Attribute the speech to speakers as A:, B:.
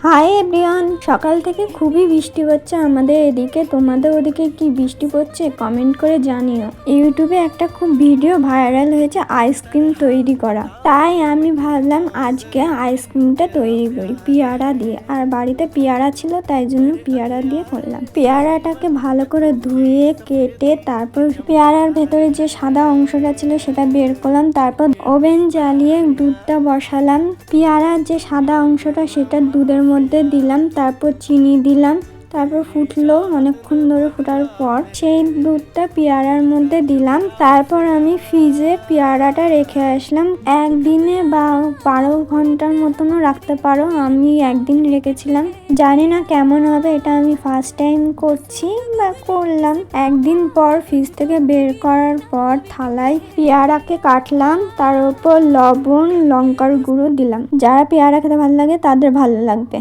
A: Hi everyone, সকাল থেকে খুবই বৃষ্টি হচ্ছে আমাদের এদিকে। তোমাদের ওদিকে কি বৃষ্টি পড়ছে কমেন্ট করে জানিও। ইউটিউবে একটা খুব ভিডিও ভাইরাল হয়েছে আইসক্রিম তৈরি করা, তাই আমি ভাবলাম আজকে আইসক্রিমটা তৈরি করি পেয়ারা দিয়ে। আর বাড়িতে পেয়ারা ছিল তাই জন্য পেয়ারা দিয়ে করলাম। পেয়ারাটাকে ভালো করে ধুয়ে কেটে তারপর পেয়ারার ভেতরে যে সাদা অংশটা ছিল সেটা বের করলাম। তারপর ওভেন জ্বালিয়ে দুধটা বসালাম। পেয়ারার যে সাদা অংশটা সেটা দুধের মধ্যে দিলাম, তারপর চিনি দিলাম, তারপর ফুটলো। অনেকক্ষণ ধরে ফোটার পর সেই দুধটা পেয়ারার মধ্যে দিলাম। তারপর আমি ফ্রিজে পেয়ারাটা রেখে আসলাম। একদিনে বা 12 ঘন্টার মতনও রাখতে পারো। আমি একদিন রেখেছিলাম, জানি না কেমন হবে, এটা আমি ফার্স্ট টাইম করছি বা করলাম। একদিন পর ফ্রিজ থেকে বের করার পর থালায় পেয়ারাকে কাটলাম, তার উপর লবণ লঙ্কার গুঁড়ো দিলাম। যারা পেয়ারা খেতে ভালো লাগে তাদের ভালো লাগবে।